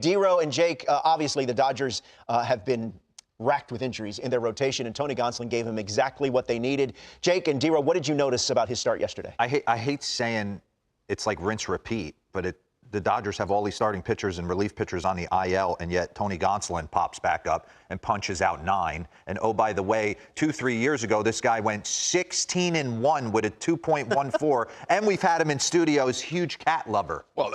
D-Row and Jake, obviously the Dodgers have been racked with injuries in their rotation, and Tony Gonsolin gave him exactly what they needed. Jake and D-Row, what did you notice about his start yesterday? I hate saying it's like rinse repeat, but the Dodgers have all these starting pitchers and relief pitchers on the IL, and yet Tony Gonsolin pops back up and punches out 9. And oh, by the way, 2-3 years ago, this guy went 16-1 with a 2.14, and we've had him in studio as huge cat lover. Well,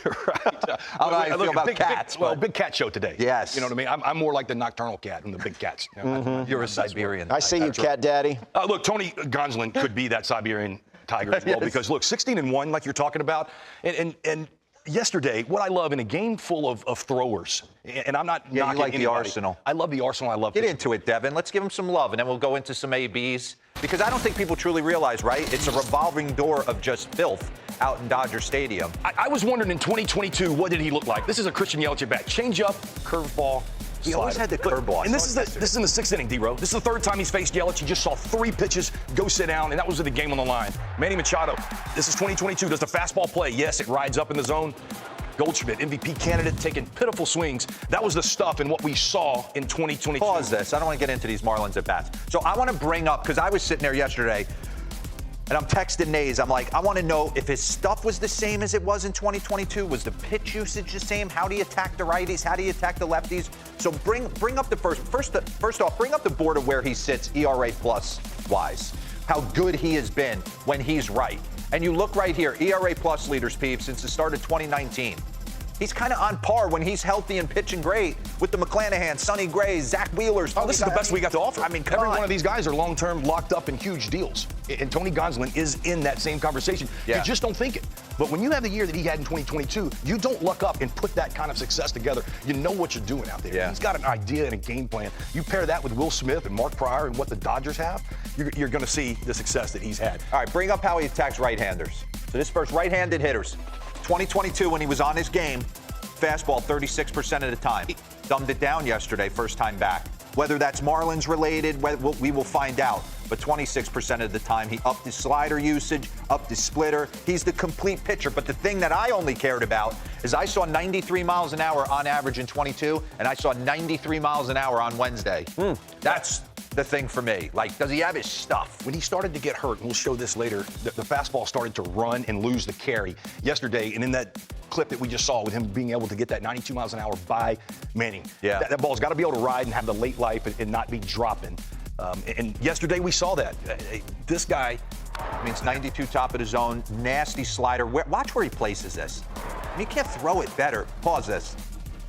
you're right. I don't know how you feel about cats. Big cat show today. Yes. You know what I mean? I'm more like the nocturnal cat than the big cats. You know, You're a Siberian. I see you, cat daddy. Look, Tony Gonsolin could be that Siberian tiger as well, Yes. because look, 16-1, like you're talking about, and yesterday, what I love in a game full of throwers, and I'm not Yeah, you knocking like the anybody. arsenal. I love the arsenal. I love Get pitching. into it, Devin. Let's give him some love, and then we'll go into some ABs. Because I don't think people truly realize, right? It's a revolving door of just filth out in Dodger Stadium. I was wondering in 2022, what did he look like? This is a Christian Yelich at bat. Change up, curveball. He always had the curveball. And this is in the 6th inning, D-Row. This is the 3rd time he's faced Yelich. He just saw 3 pitches go sit down, and that was with the game on the line. Manny Machado, this is 2022. Does the fastball play? Yes, it rides up in the zone. Goldschmidt, MVP candidate, taking pitiful swings. That was the stuff in what we saw in 2022. Pause this. I don't want to get into these Marlins at bats. So I want to bring up, because I was sitting there yesterday, and I'm texting Nays. I'm like, I want to know if his stuff was the same as it was in 2022. Was the pitch usage the same? How do you attack the righties? How do you attack the lefties? So bring up the first off, bring up the board of where he sits ERA plus wise. How good he has been when he's right. And you look right here, ERA plus leaders, Peeps, since the start of 2019. He's kind of on par when he's healthy and pitching great with the McClanahan, Sonny Grays, Zach Wheelers. Oh, this is the best we got to offer. I mean, every one of these guys are long-term locked up in huge deals. And Tony Gonsolin is in that same conversation. Yeah. You just don't think it. But when you have the year that he had in 2022, you don't luck up and put that kind of success together. You know what you're doing out there. Yeah. He's got an idea and a game plan. You pair that with Will Smith and Mark Pryor and what the Dodgers have, you're going to see the success that he's had. All right, bring up how he attacks right-handers. So this first right-handed hitters. 2022, when he was on his game, fastball 36% of the time. He dumbed it down yesterday, first time back. Whether that's Marlins related, we will find out. But 26% of the time, he upped his slider usage, upped his splitter. He's the complete pitcher. But the thing that I only cared about is I saw 93 miles an hour on average in 22, and I saw 93 miles an hour on Wednesday. That's the thing for me. Like, does he have his stuff? When he started to get hurt, and we'll show this later, the fastball started to run and lose the carry yesterday. And in that clip that we just saw with him being able to get that 92 miles an hour by Manning, that ball's got to be able to ride and have the late life and not be dropping. And yesterday we saw that. This guy, I mean, it's 92 top of the zone, nasty slider. Watch where he places this. I mean, you can't throw it better. Pause this.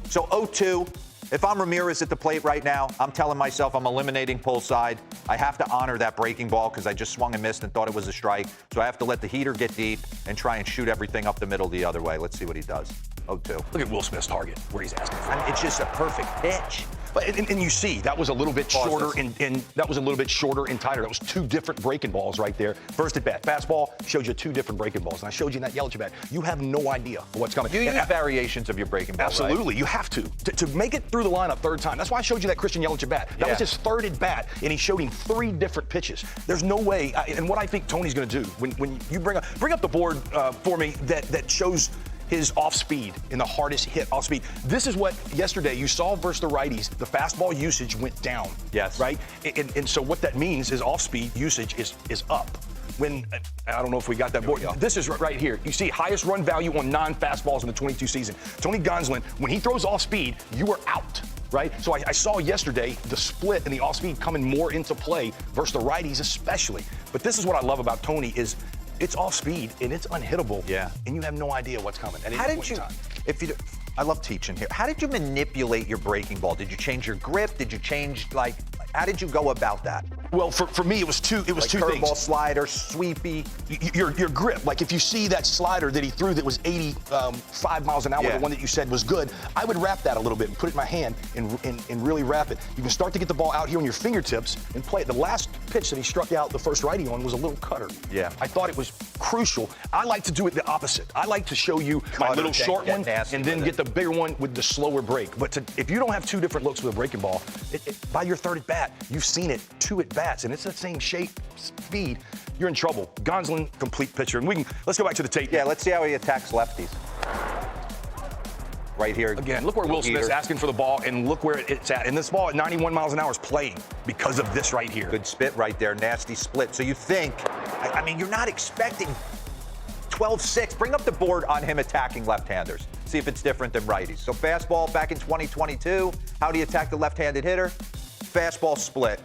So 0-2. If I'm Ramirez at the plate right now, I'm telling myself I'm eliminating pull side. I have to honor that breaking ball because I just swung and missed and thought it was a strike. So I have to let the heater get deep and try and shoot everything up the middle the other way. Let's see what he does. 0-2. look at Will Smith's target, where he's asking for. I mean, it's just a perfect pitch. But and you see, that was a little bit shorter and that was a little bit shorter and tighter. That was 2 different breaking balls right there. First at bat, fastball showed you 2 different breaking balls, and I showed you in that Yelich at bat. You have no idea what's coming. You use variations of your breaking ball. Absolutely, right? you have to make it through the lineup 3rd time. That's why I showed you that Christian Yelich at bat. That was his 3rd at bat, and he showed him 3 different pitches. There's no way. And what I think Tony's going to do when you bring up the board for me that shows his off speed in the hardest hit off speed. This is what yesterday you saw versus the righties. The fastball usage went down. Yes. Right? And so what that means is off speed usage is up. When, I don't know if we got that board. This is right here. You see highest run value on non-fastballs in the 22 season. Tony Gonsolin, when he throws off speed, you are out. Right? So I saw yesterday the split and the off speed coming more into play versus the righties especially. But this is what I love about Tony is it's off speed and it's unhittable. Yeah. And you have no idea what's coming. How did you, I love teaching here. How did you manipulate your breaking ball? Did you change your grip? Did you change, how did you go about that? Well, for me, it was two things. Curveball, slider, sweepy. Your grip. Like if you see that slider that he threw that was 85 miles an hour, the one that you said was good, I would wrap that a little bit and put it in my hand and really wrap it. You can start to get the ball out here on your fingertips and play it. The last pitch that he struck out the first righty on was a little cutter. Yeah. I thought it was crucial. I like to do it the opposite. I like to show you my little short one and then get the bigger one with the slower break. But if you don't have 2 different looks with a breaking ball, by your 3rd at bat, you've seen it 2 at bats, and it's the same shape, speed. You're in trouble. Gonsolin, complete pitcher. And let's go back to the tape. Yeah, let's see how he attacks lefties. right here. Again, look where Will Smith's asking for the ball, and look where it's at. And this ball at 91 miles an hour is playing because of this right here. Good spit right there, nasty split. So you think, I mean, you're not expecting 12-6. Bring up the board on him attacking left-handers. See if it's different than righties. So fastball back in 2022, how do you attack the left-handed hitter? Fastball split.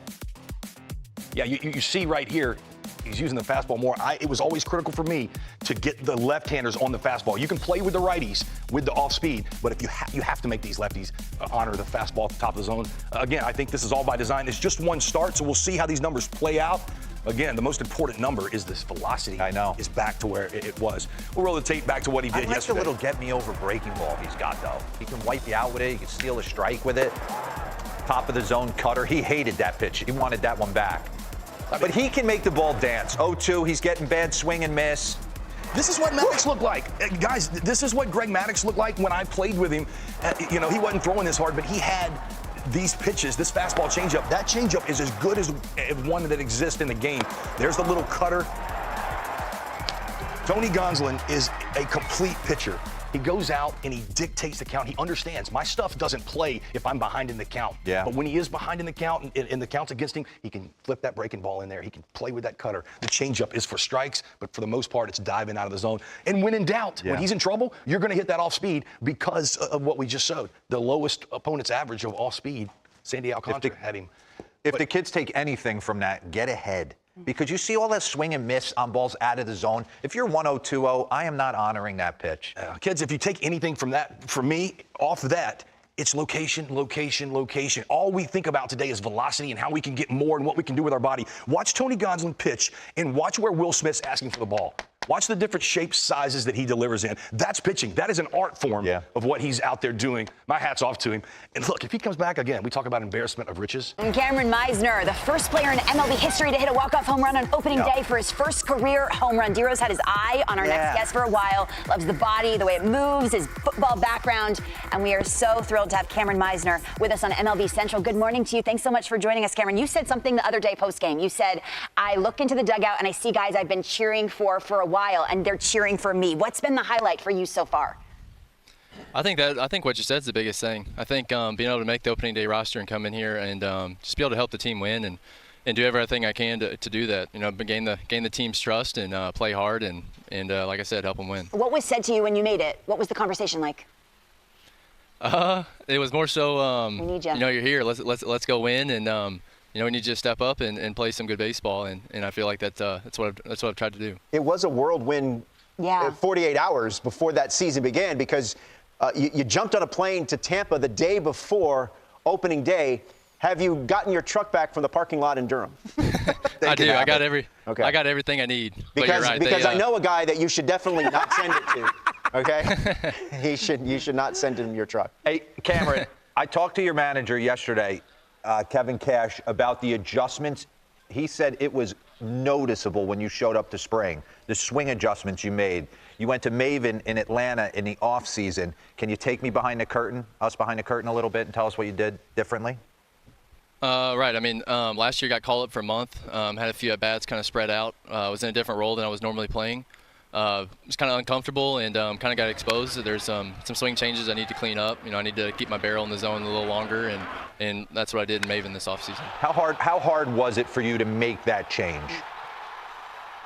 Yeah, you see right here, he's using the fastball more. It was always critical for me to get the left-handers on the fastball. You can play with the righties with the off-speed, but if you have to make these lefties honor the fastball at the top of the zone. Again, I think this is all by design. It's just one start, so we'll see how these numbers play out. Again, the most important number is this velocity. I know. Is back to where it was. We'll roll the tape back to what he did yesterday. I like the little get-me-over breaking ball he's got, though. He can wipe you out with it. He can steal a strike with it. Top of the zone cutter. He hated that pitch. He wanted that one back. But he can make the ball dance. 0-2, he's getting bad swing and miss. This is what Maddox looked like. Guys, this is what Greg Maddox looked like when I played with him. He wasn't throwing this hard, but he had these pitches, this fastball changeup. That changeup is as good as one that exists in the game. There's the little cutter. Tony Gonsolin is a complete pitcher. He goes out and he dictates the count. He understands my stuff doesn't play if I'm behind in the count. Yeah. But when he is behind in the count and the count's against him, he can flip that breaking ball in there. He can play with that cutter. The changeup is for strikes, but for the most part, it's diving out of the zone. And when in doubt, when he's in trouble, you're going to hit that off speed because of what we just showed. The lowest opponent's average of off speed, Sandy Alcantara had him. If the kids take anything from that, get ahead. Because you see all that swing and miss on balls out of the zone. If you're 1-0, 2-0, I am not honoring that pitch. Kids, if you take anything from that, from me, off that, it's location, location, location. All we think about today is velocity and how we can get more and what we can do with our body. Watch Tony Gonsolin pitch and watch where Will Smith's asking for the ball. Watch the different shapes, sizes that he delivers in. That's pitching. That is an art form of what he's out there doing. My hat's off to him. And look, if he comes back again, we talk about embarrassment of riches. And Kameron Misner, the first player in MLB history to hit a walk-off home run on opening day for his first career home run. Dero's had his eye on our next guest for a while. Loves the body, the way it moves, his football background. And we are so thrilled to have Kameron Misner with us on MLB Central. Good morning to you. Thanks so much for joining us, Kameron. You said something the other day post-game. You said, I look into the dugout and I see guys I've been cheering for a while, and they're cheering for me. What's been the highlight for you so far? I think what you said is the biggest thing. I think being able to make the opening day roster and come in here and just be able to help the team win and do everything I can to do that. Gain the team's trust and play hard and like I said, help them win. What was said to you when you made it? What was the conversation like? It was more so we need you. You're here. Let's go win and we need you to step up and play some good baseball and I feel like that's what I've tried to do. It was a whirlwind 48 hours before that season began because you jumped on a plane to Tampa the day before opening day. Have you gotten your truck back from the parking lot in Durham? I do. I got everything I need. Because I know a guy that you should definitely not send it to. Okay? You should not send him your truck. Hey, Kameron, I talked to your manager yesterday, Kevin Cash, about the adjustments. He said it was noticeable when you showed up to spring, the swing adjustments you made. You went to Maven in Atlanta in the offseason. Can you take me behind the curtain, us behind the curtain a little bit and tell us what you did differently? Right. I mean, last year got called up for a month, had a few at-bats kind of spread out. Was in a different role than I was normally playing. Was kind of uncomfortable and kind of got exposed. There's some swing changes I need to clean up. I need to keep my barrel in the zone a little longer, and that's what I did in Maven this offseason. How hard was it for you to make that change?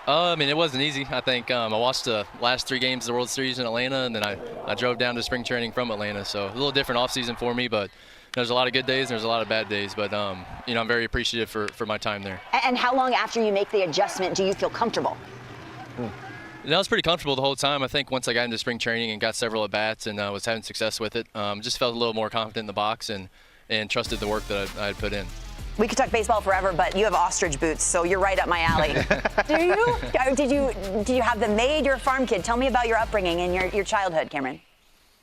I mean, it wasn't easy. I think I watched the last 3 games of the World Series in Atlanta, and then I drove down to spring training from Atlanta. So a little different offseason for me, but there's a lot of good days and there's a lot of bad days. But, I'm very appreciative for my time there. And how long after you make the adjustment do you feel comfortable? I was pretty comfortable the whole time. I think once I got into spring training and got several at-bats and was having success with it, just felt a little more confident in the box and trusted the work that I had put in. We could talk baseball forever, but you have ostrich boots, so you're right up my alley. Do you? Did you have them made? You're a farm kid. Tell me about your upbringing and your childhood, Kameron.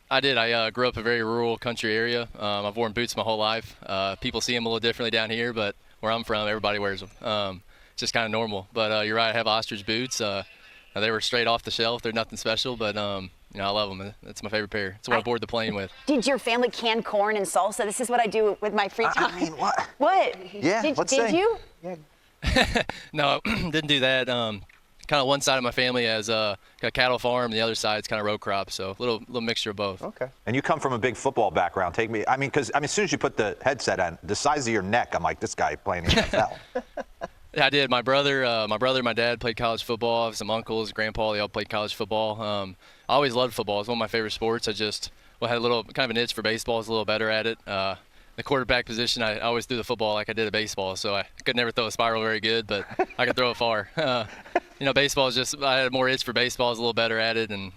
I did. I grew up in a very rural country area. I've worn boots my whole life. People see them a little differently down here, but where I'm from, everybody wears them. It's just kind of normal. But you're right, I have ostrich boots. They were straight off the shelf. They're nothing special, but I love them. It's my favorite pair. It's what I board the plane with. Did your family can corn and salsa? This is what I do with my free time. I mean, what? What? Yeah, did you? Yeah. No, didn't do that. kind of one side of my family has a cattle farm, and the other side's kind of row crop. So a little mixture of both. Okay. And you come from a big football background. Because as soon as you put the headset on, the size of your neck, I'm like, this guy playing in the NFL. Yeah, I did. My brother, my dad played college football. I have some uncles, grandpa, they all played college football. I always loved football. It's one of my favorite sports. I just had a little kind of an itch for baseball. I was a little better at it. The quarterback position, I always threw the football like I did a baseball, so I could never throw a spiral very good, but I could throw it far. Baseball is just, I had more itch for baseball. I was a little better at it, and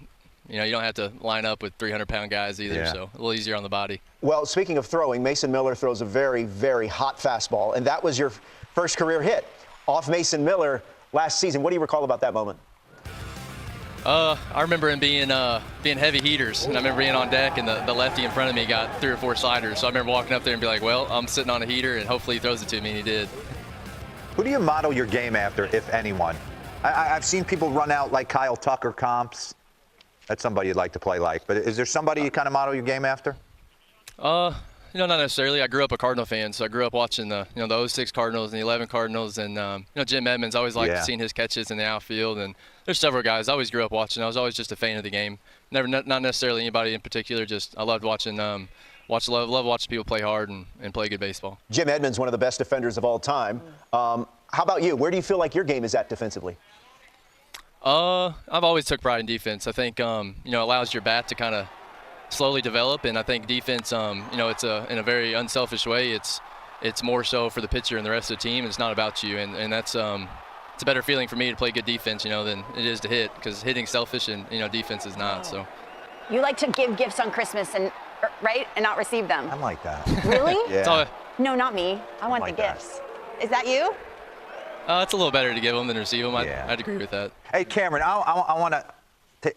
you don't have to line up with 300-pound guys either, so a little easier on the body. Well, speaking of throwing, Mason Miller throws a very, very hot fastball, and that was your first career hit off Mason Miller last season. What do you recall about that moment? I remember him being heavy heaters, and I remember being on deck, and the lefty in front of me got 3 or 4 sliders. So I remember walking up there and be like, well, I'm sitting on a heater, and hopefully he throws it to me, and he did. Who do you model your game after, if anyone? I've seen people run out like Kyle Tucker comps. That's somebody you'd like to play like. But is there somebody you kind of model your game after? Not necessarily. I grew up a Cardinal fan, so I grew up watching the 06 Cardinals and the 11 Cardinals, and Jim Edmonds. I always liked seeing his catches in the outfield, and there's several guys I always grew up watching. I was always just a fan of the game. Not necessarily anybody in particular. Just I loved watching. Love watching people play hard and play good baseball. Jim Edmonds, one of the best defenders of all time. How about you? Where do you feel like your game is at defensively? I've always took pride in defense. I think it allows your bat to kind of slowly develop, and I think defense, it's in a very unselfish way. It's more so for the pitcher and the rest of the team. It's not about you, and that's it's a better feeling for me to play good defense, than it is to hit, because hitting's selfish and defense is not. So you like to give gifts on Christmas and not receive them. I'm like that. Really? Yeah. No, not me. I want the gifts. Is that you? It's a little better to give them than receive them. I'd agree with that. Hey, Kameron, I want to.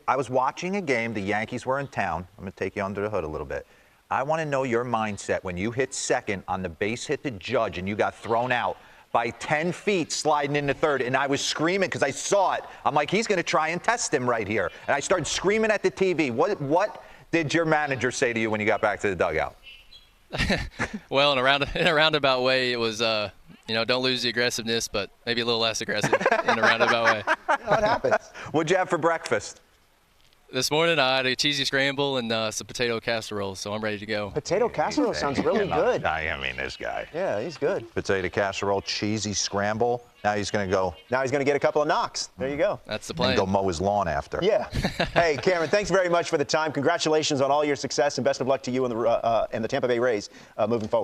I was watching a game. The Yankees were in town. I'm going to take you under the hood a little bit. I want to know your mindset when you hit second on the base hit to Judge and you got thrown out by 10 feet sliding into third. And I was screaming because I saw it. I'm like, he's going to try and test him right here. And I started screaming at the TV. What did your manager say to you when you got back to the dugout? Well, in a roundabout way, it was, don't lose the aggressiveness, but maybe a little less aggressive in a roundabout way. What happens? What'd you have for breakfast? This morning I had a cheesy scramble and some potato casserole, so I'm ready to go. Potato casserole sounds really good. I mean, this guy. Yeah, he's good. Potato casserole, cheesy scramble. Now he's going to go. Now he's going to get a couple of knocks. There you go. That's the plan. And go mow his lawn after. Yeah. Hey, Kameron, thanks very much for the time. Congratulations on all your success, and best of luck to you and the Tampa Bay Rays moving forward.